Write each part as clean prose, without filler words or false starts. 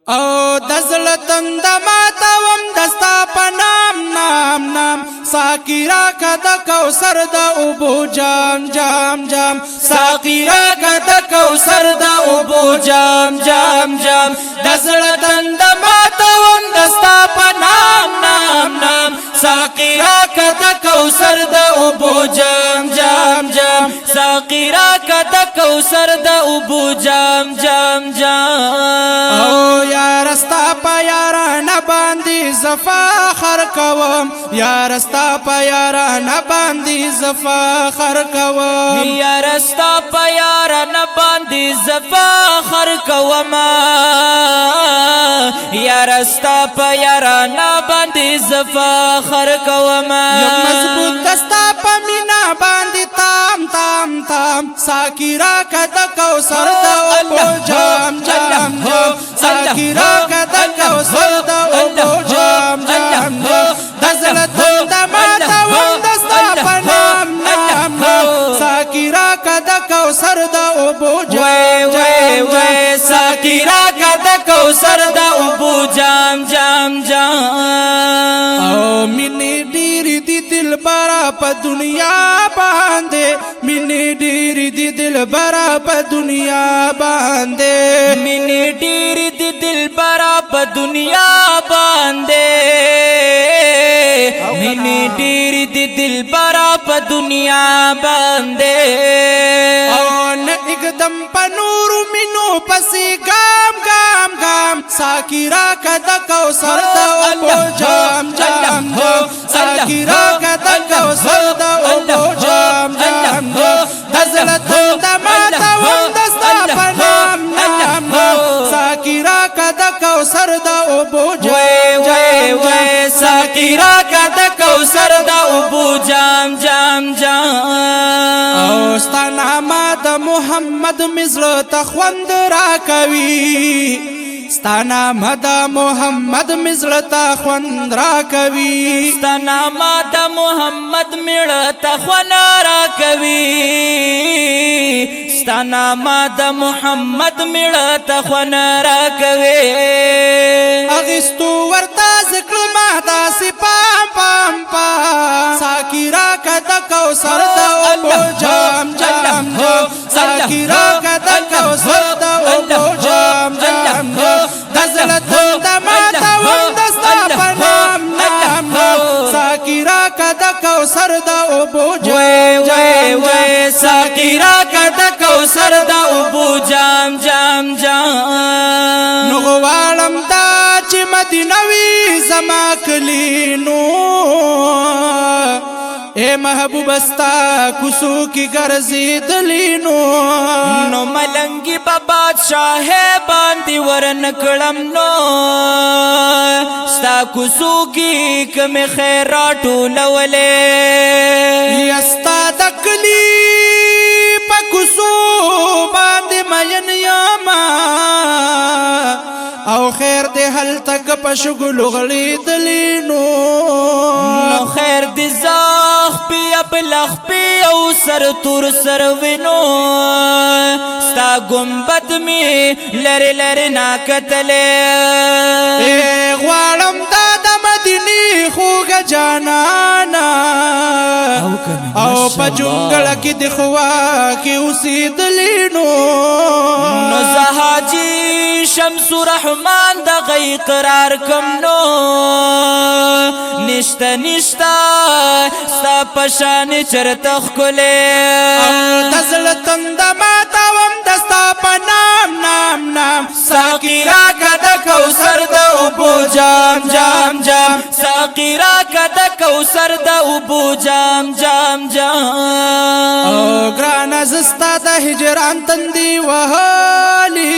او دزل تند ماتوم دستا پا نام نام نام ساقی را کد کوثر دا ابو جام جام جام ساقی را کد کوثر دا ابو جام جام جام دزل تند ماتوم دستا پا نام نام نام ساقی را کد کوثر دا ابو جام جام جام ساقی را کد کوثر دا ابو جام جام جام او یار استا پا یاران باندی زفاخر کوم یار استا پا یاران باندی زفاخر کوم یار استا پا یاران باندی زفاخر کوم یار استا پا یاران باندی زفاخر کوم یم مضبوط دستا پا مینا باندی تام تام تام ساقی را کد کوثر دا ابو جام جام جام ساقی را کد کوثر دا ابو جام جام جام دزل تند ماتوم دستا پا نام نام نام ساقی را کد کوثر دا ابو جام جام جام ساقی را کد کوثر دا ابو جام جام جام او منی ډیر دی دل برا په دنیا باندې منی ډیر دی دل برا په دنیا باندې منی ډیر دی دل برا په دنیا باندې منی ډیر دی دل برا په دنیا باندې او نه एकदम په نور مینو پسې ګام ګام ګام ساقی را کد کوثر دا ابو جام جام جام ساقی را کد کوثر دا ابو جام جام جام دزل تند ماتوم دستا په نام نام نام ساقی را کد کوثر دا ابو جام جام جام ساقی را کد کوثر دا ابو جام جام جام او ستا نامه د محمد مزړه ته خوند راکوي ستا نامه د محمد مزړه ته خوند راکوي ستا نامه د محمد مړه ته خوند راکوي ستا نامه د محمد مړه ته خوند راکوي اغستو ورته ذکر ما داسې پام پام پام ساقی را کد کوثر دا ابو جام جام جام ساقی را کد کوثر دا ابو جام جام جام دزل تند ماتوم دستا په نام نام نام ساقی را کد کوثر دا ابو جام جام جام ساقی را کد کوثر دا ابو جام جام جام نو غواړم دا چې مدینه وي زما کلینو اے محبوب استا کوسو کی ګرځېدلی نو ملنګي په بادشاہ باندې ورنکړم نو ستا کوسو کی کم خیرات ټولولې یستا دکلی په کوسو باندې مین یما او خیر دې هل تک په شګل غړېدلی نو خیر دې زاخ پی ابلغ پی او سر تور سر وینو ستا گنبد می لر لر نا کتلې غواړم دا د مدینی خوږه جانانا او په جنگل کې د خوا کې اوسېدلی نو زهاجی شمس رحمان د غی قرار کم نو نشتا نشتا ستا پشان چرته ښکلې او دزل تند ماتوم دستا په نام نام نام ساقی را کد کوثر دا ابو جام جام جام ساقی را کد کوثر د ابو جام جام جام او ګرانه زستا د هجران تندي وهالیم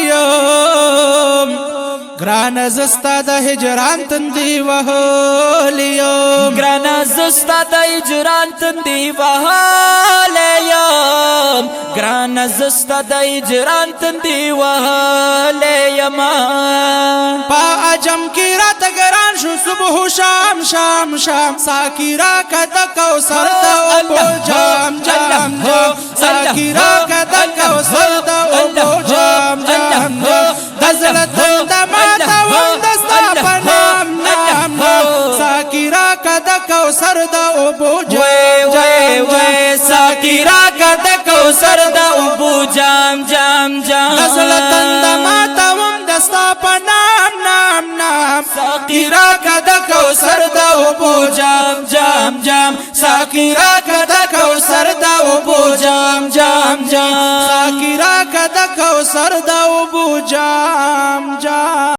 ګرانه زستا د هجران تندي وهالیم ګرانه زستا د هجران تندي وهالیم ګرانه زستا د هجران تندي وهالیم پا عجم کی رات گران شو صبح و شام شام شام ساقی را کد کوثر دا ابو جام جام جام ساقی را کد کوثر دا ابو جام جام جام دزل تند ماتوم کوثر د اوبو وای وای وای ساقی راکا د کوثر د اوبو جام جام جام نزل تند ماتوم دستا په نام نام نام ساقی راکا د کوثر د اوبو جام جام جام ساقی راکا د کوثر د اوبو جام جام جام ساقی راکا د کوثر د اوبو جام جام